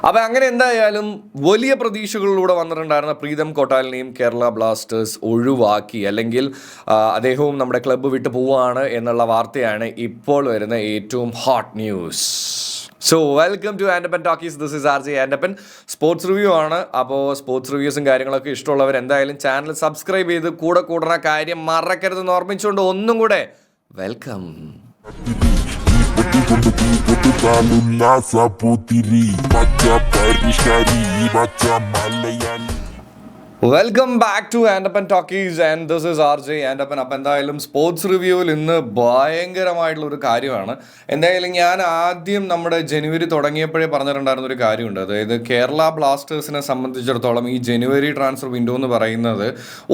അപ്പോൾ അങ്ങനെ എന്തായാലും വലിയ പ്രതീക്ഷകളിലൂടെ വന്നിട്ടുണ്ടായിരുന്ന പ്രീതം കോട്ടാലിനെയും കേരള ബ്ലാസ്റ്റേഴ്സ് ഒഴിവാക്കി, അല്ലെങ്കിൽ അദ്ദേഹവും നമ്മുടെ ക്ലബ്ബ് വിട്ടു പോവുകയാണ് എന്നുള്ള വാർത്തയാണ് ഇപ്പോൾ വരുന്ന ഏറ്റവും hot news. So welcome to Andappan talkies. This is RJ Andappan. Sports review ആണ്. അപ്പോൾ സ്പോർട്സ് റിവ്യൂസും കാര്യങ്ങളൊക്കെ ഇഷ്ടമുള്ളവർ എന്തായാലും ചാനൽ സബ്സ്ക്രൈബ് ചെയ്ത് കൂടുന്ന കാര്യം മറക്കരുതെന്ന് ഓർമ്മിച്ചുകൊണ്ട് ഒന്നും കൂടെ welcome. Welcome back to Andappan talkies and this is RJ Andappan. അപ്പം എന്തായാലും സ്പോർട്സ് റിവ്യൂവിൽ ഇന്ന് ഭയങ്കരമായിട്ടുള്ളൊരു കാര്യമാണ്. എന്തായാലും ഞാൻ ആദ്യം നമ്മുടെ ജനുവരി തുടങ്ങിയപ്പോഴേ പറഞ്ഞിട്ടുണ്ടായിരുന്ന ഒരു കാര്യമുണ്ട്. അതായത് കേരള ബ്ലാസ്റ്റേഴ്സിനെ സംബന്ധിച്ചിടത്തോളം ഈ ജനുവരി ട്രാൻസ്ഫർ വിൻഡോ എന്ന് പറയുന്നത്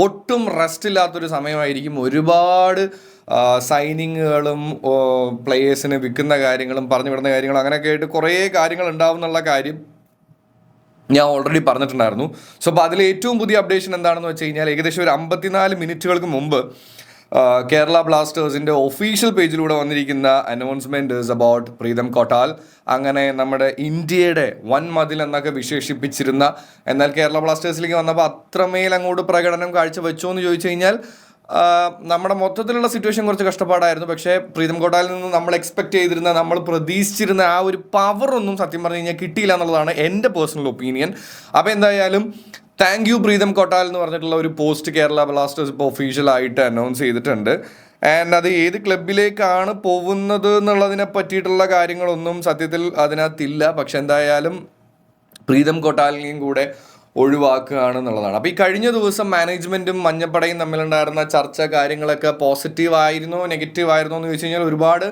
ഒട്ടും റെസ്റ്റ് ഇല്ലാത്തൊരു സമയമായിരിക്കും. ഒരുപാട് സൈനിങ്ങുകളും പ്ലേയേഴ്സിന് വിൽക്കുന്ന കാര്യങ്ങളും പറഞ്ഞു വിടുന്ന കാര്യങ്ങളും അങ്ങനെയൊക്കെ ആയിട്ട് കുറേ കാര്യങ്ങൾ ഉണ്ടാവും എന്നുള്ള കാര്യം ഞാൻ ഓൾറെഡി പറഞ്ഞിട്ടുണ്ടായിരുന്നു. സോ അപ്പോൾ അതിൽ ഏറ്റവും പുതിയ അപ്ഡേഷൻ എന്താണെന്ന് വെച്ച് കഴിഞ്ഞാൽ ഏകദേശം ഒരു 54 മിനിറ്റുകൾക്ക് മുമ്പ് കേരള ബ്ലാസ്റ്റേഴ്സിൻ്റെ ഒഫീഷ്യൽ പേജിലൂടെ വന്നിരിക്കുന്ന announcement is about Pritam Kotal. അങ്ങനെ നമ്മുടെ ഇന്ത്യയുടെ വൻമതിൽ എന്നൊക്കെ വിശേഷിപ്പിച്ചിരുന്ന, എന്നാൽ കേരള ബ്ലാസ്റ്റേഴ്സിലേക്ക് വന്നപ്പോൾ അത്രമേൽ അങ്ങോട്ട് പ്രകടനം കാഴ്ചവെച്ചോ എന്ന് ചോദിച്ചു കഴിഞ്ഞാൽ നമ്മുടെ മൊത്തത്തിലുള്ള സിറ്റുവേഷൻ കുറച്ച് കഷ്ടപ്പാടായിരുന്നു. പക്ഷേ പ്രീതം കോട്ടാലിൽ നിന്ന് നമ്മൾ എക്സ്പെക്ട് ചെയ്തിരുന്ന, നമ്മൾ പ്രതീക്ഷിച്ചിരുന്ന ആ ഒരു പവറൊന്നും സത്യം പറഞ്ഞു കഴിഞ്ഞാൽ കിട്ടിയില്ല എന്നുള്ളതാണ് എൻ്റെ പേഴ്സണൽ ഒപ്പീനിയൻ. അപ്പോൾ എന്തായാലും താങ്ക് യു പ്രീതം കോട്ടാൽ എന്ന് പറഞ്ഞിട്ടുള്ള ഒരു പോസ്റ്റ് കേരള ബ്ലാസ്റ്റേഴ്സ് ഇപ്പോൾ ഒഫീഷ്യലായിട്ട് അനൗൺസ് ചെയ്തിട്ടുണ്ട്. ആൻഡ് അത് ഏത് ക്ലബിലേക്കാണ് പോകുന്നത് എന്നുള്ളതിനെ പറ്റിയിട്ടുള്ള കാര്യങ്ങളൊന്നും സത്യത്തിൽ അതിനകത്തില്ല. പക്ഷെ എന്തായാലും പ്രീതം കോട്ടാലിനെയും കൂടെ ഒഴിവാക്കുകയാണ് എന്നുള്ളതാണ്. അപ്പോൾ ഈ കഴിഞ്ഞ ദിവസം മാനേജ്മെൻറ്റും മഞ്ഞപ്പടയും തമ്മിലുണ്ടായിരുന്ന ചർച്ച കാര്യങ്ങളൊക്കെ പോസിറ്റീവ് ആയിരുന്നോ നെഗറ്റീവ് ആയിരുന്നോ എന്ന് ചോദിച്ചു കഴിഞ്ഞാൽ ഒരുപാട്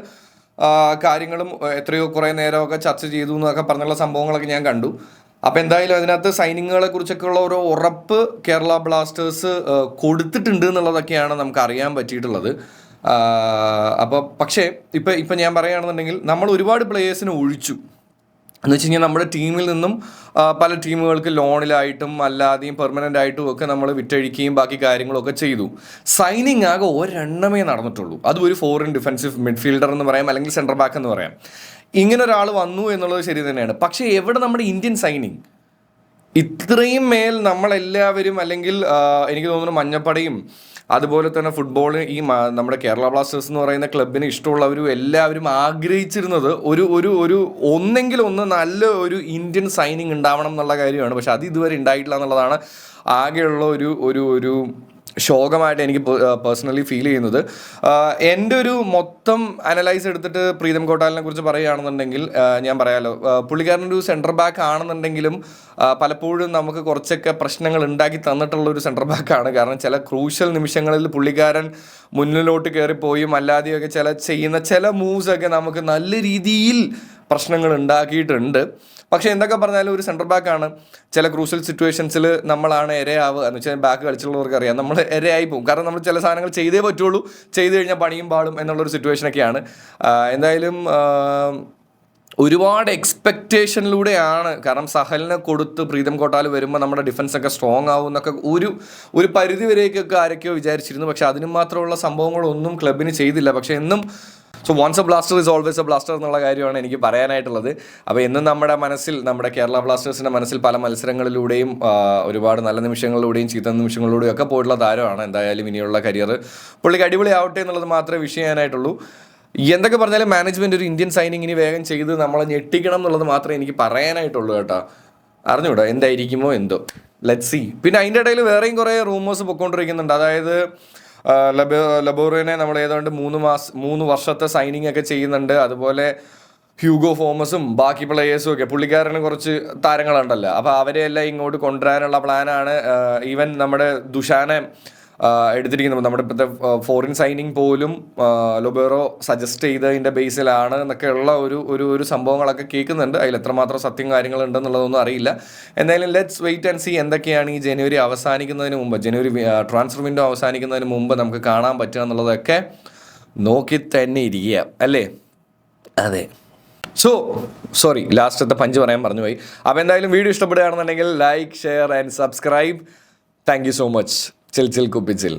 കാര്യങ്ങളും എത്രയോ കുറേ നേരമൊക്കെ ചർച്ച ചെയ്തു എന്നൊക്കെ പറഞ്ഞുള്ള സംഭവങ്ങളൊക്കെ ഞാൻ കണ്ടു. അപ്പോൾ എന്തായാലും അതിനകത്ത് സൈനിങ്ങുകളെ കുറിച്ചൊക്കെ ഉള്ള ഒരു ഉറപ്പ് കേരള ബ്ലാസ്റ്റേഴ്സ് കൊടുത്തിട്ടുണ്ട് എന്നുള്ളതൊക്കെയാണ് നമുക്ക് അറിയാൻ പറ്റിയിട്ടുള്ളത്. അപ്പോൾ പക്ഷേ ഇപ്പം ഞാൻ പറയുകയാണെന്നുണ്ടെങ്കിൽ നമ്മൾ ഒരുപാട് പ്ലേയേഴ്സിനെ ഒഴിച്ചു എന്ന് വെച്ച് കഴിഞ്ഞാൽ നമ്മുടെ ടീമിൽ നിന്നും പല ടീമുകൾക്ക് ലോണിലായിട്ടും അല്ലാതെയും പെർമനൻ്റ് ആയിട്ടും ഒക്കെ നമ്മൾ വിറ്റഴിക്കുകയും ബാക്കി കാര്യങ്ങളൊക്കെ ചെയ്തു. സൈനിങ് ആകെ ഒരെണ്ണമേ നടന്നിട്ടുള്ളൂ. അതും ഒരു ഫോറിൻ ഡിഫൻസീവ് മിഡ്ഫീൽഡർ എന്ന് പറയാം, അല്ലെങ്കിൽ സെൻറ്റർ ബാക്ക് എന്ന് പറയാം. ഇങ്ങനെ ഒരാൾ വന്നു എന്നുള്ളത് ശരി തന്നെയാണ്. പക്ഷേ എവിടെ നമ്മുടെ ഇന്ത്യൻ സൈനിങ്? ഇത്രയും മേൽ നമ്മളെല്ലാവരും, അല്ലെങ്കിൽ എനിക്ക് തോന്നുന്നു മഞ്ഞപ്പടയും അതുപോലെ തന്നെ ഫുട്ബോൾ ഈ നമ്മുടെ കേരള ബ്ലാസ്റ്റേഴ്സ് എന്ന് പറയുന്ന ക്ലബിന് ഇഷ്ടമുള്ളവരും എല്ലാവരും ആഗ്രഹിച്ചിരുന്നത് ഒരു ഒന്നെങ്കിലും നല്ല ഒരു ഇന്ത്യൻ സൈനിങ് ഉണ്ടാവണം എന്നുള്ള കാര്യമാണ്. പക്ഷെ അത് ഇതുവരെ ഉണ്ടായിട്ടില്ല എന്നുള്ളതാണ് ആകെയുള്ള ഒരു ശോകമായിട്ട് എനിക്ക് പേഴ്സണലി ഫീൽ ചെയ്യുന്നത്. എൻ്റെ ഒരു മൊത്തം അനലൈസ് എടുത്തിട്ട് പ്രീതം കോട്ടാലിനെ കുറിച്ച് പറയുകയാണെന്നുണ്ടെങ്കിൽ ഞാൻ പറയാമല്ലോ, പുള്ളിക്കാരനൊരു സെൻറ്റർ ബാക്ക് ആണെന്നുണ്ടെങ്കിലും പലപ്പോഴും നമുക്ക് കുറച്ചൊക്കെ പ്രശ്നങ്ങൾ ഉണ്ടാക്കി തന്നിട്ടുള്ളൊരു സെൻറ്റർ ബാക്കാണ്. കാരണം ചില ക്രൂഷ്യൽ നിമിഷങ്ങളിൽ പുള്ളിക്കാരൻ മുന്നിലോട്ട് കയറിപ്പോയും അല്ലാതെയൊക്കെ ചെയ്യുന്ന ചില മൂവ്സൊക്കെ നമുക്ക് നല്ല രീതിയിൽ പ്രശ്നങ്ങൾ ഉണ്ടാക്കിയിട്ടുണ്ട്. പക്ഷേ എന്തൊക്കെ പറഞ്ഞാലും ഒരു സെൻറ്റർ ബാക്കാണ്. ചില ക്രൂഷ്യൽ സിറ്റുവേഷൻസിൽ നമ്മളാണ് ഇരയാവുക എന്ന് വെച്ചാൽ ബാക്ക് കളിച്ചുള്ളവർക്ക് അറിയാം, നമ്മൾ ഇരയായി പോകും. കാരണം നമ്മൾ ചില സാധനങ്ങൾ ചെയ്തേ പറ്റുള്ളൂ, ചെയ്ത് കഴിഞ്ഞാൽ പണിയും പാടും എന്നുള്ളൊരു സിറ്റുവേഷനൊക്കെയാണ്. എന്തായാലും ഒരുപാട് എക്സ്പെക്റ്റേഷനിലൂടെയാണ്. കാരണം സഹലിനെ കൊടുത്ത് പ്രീതം കോട്ടാൽ വരുമ്പോൾ നമ്മുടെ ഡിഫൻസൊക്കെ സ്ട്രോങ് ആവും എന്നൊക്കെ ഒരു പരിധി വരേക്കൊക്കെ ആരൊക്കെയോ വിചാരിച്ചിരുന്നു. പക്ഷെ അതിന് മാത്രമുള്ള സംഭവങ്ങളൊന്നും ക്ലബിന് ചെയ്തില്ല. പക്ഷെ എന്നും once a blaster is always a blaster എന്നുള്ള കാര്യമാണ് എനിക്ക് പറയാനായിട്ടുള്ളത്. അപ്പോൾ എന്നും നമ്മുടെ കേരള ബ്ലാസ്റ്റേഴ്സിൻ്റെ മനസ്സിൽ പല മത്സരങ്ങളിലൂടെയും ഒരുപാട് നല്ല നിമിഷങ്ങളിലൂടെയും ചീത്ത നിമിഷങ്ങളിലൂടെയും ഒക്കെ പോയിട്ടുള്ള താരമാണ്. എന്തായാലും ഇനിയുള്ള കരിയർ പുള്ളിക്ക് അടിപൊളിയാവട്ടെ എന്നുള്ളത് മാത്രമേ വിഷ് ചെയ്യാനായിട്ടുള്ളൂ. എന്തൊക്കെ പറഞ്ഞാലും മാനേജ്മെൻറ്റ് ഒരു ഇന്ത്യൻ സൈനിങ് ഇനി വേഗം ചെയ്ത് നമ്മളെ ഞെട്ടിക്കണം എന്നുള്ളത് മാത്രമേ എനിക്ക് പറയാനായിട്ടുള്ളൂ കേട്ടോ. അറിഞ്ഞൂടാ എന്തായിരിക്കുമോ എന്തോ, ലെറ്റ്സ് സീ. പിന്നെ അതിൻ്റെ ഇടയിൽ വേറെയും കുറേ റൂമേഴ്സ് പൊയ്ക്കൊണ്ടിരിക്കുന്നുണ്ട്. അതായത് ലബോറിനെ നമ്മൾ ഏതാണ്ട് 3 വർഷത്തെ സൈനിങ് ഒക്കെ ചെയ്യുന്നുണ്ട്. അതുപോലെ ഹ്യൂഗോ ഫോമസും ബാക്കി പ്ലേയേഴ്സും ഒക്കെ, പുള്ളിക്കാരന് കുറച്ച് താരങ്ങളുണ്ടല്ലോ, അപ്പോൾ അവരെയെല്ലാം ഇങ്ങോട്ട് കൊണ്ടുവരാനുള്ള പ്ലാനാണ്. ഈവൻ നമ്മുടെ ദുഷാനെ എടുത്തിരിക്കുന്നത്. നമ്മുടെ ഇപ്പോഴത്തെ ഫോറിൻ സൈനിങ് പോലും ലൊബേറോ സജസ്റ്റ് ചെയ്തതിൻ്റെ ബേസിലാണ് എന്നൊക്കെയുള്ള ഒരു സംഭവങ്ങളൊക്കെ കേൾക്കുന്നുണ്ട്. അതിൽ എത്രമാത്രം സത്യം കാര്യങ്ങളുണ്ടെന്നുള്ളതൊന്നും അറിയില്ല. എന്തായാലും ലെറ്റ്സ് വെയിറ്റ് ആൻഡ് സീ എന്തൊക്കെയാണ് ഈ ജനുവരി അവസാനിക്കുന്നതിന് മുമ്പ്, ജനുവരി ട്രാൻസ്ഫർ വിൻഡോ അവസാനിക്കുന്നതിന് മുമ്പ് നമുക്ക് കാണാൻ പറ്റുക എന്നുള്ളതൊക്കെ നോക്കി തന്നെ ഇരിക്കുക അല്ലേ? അതെ. സോറി ലാസ്റ്റത്തെ പഞ്ച് പറയാൻ പറഞ്ഞു പോയി. അപ്പോൾ എന്തായാലും വീഡിയോ ഇഷ്ടപ്പെടുകയാണെന്നുണ്ടെങ്കിൽ like, share and subscribe. Thank you so much. ചിൽ കുപ്പിച്ചിൽ.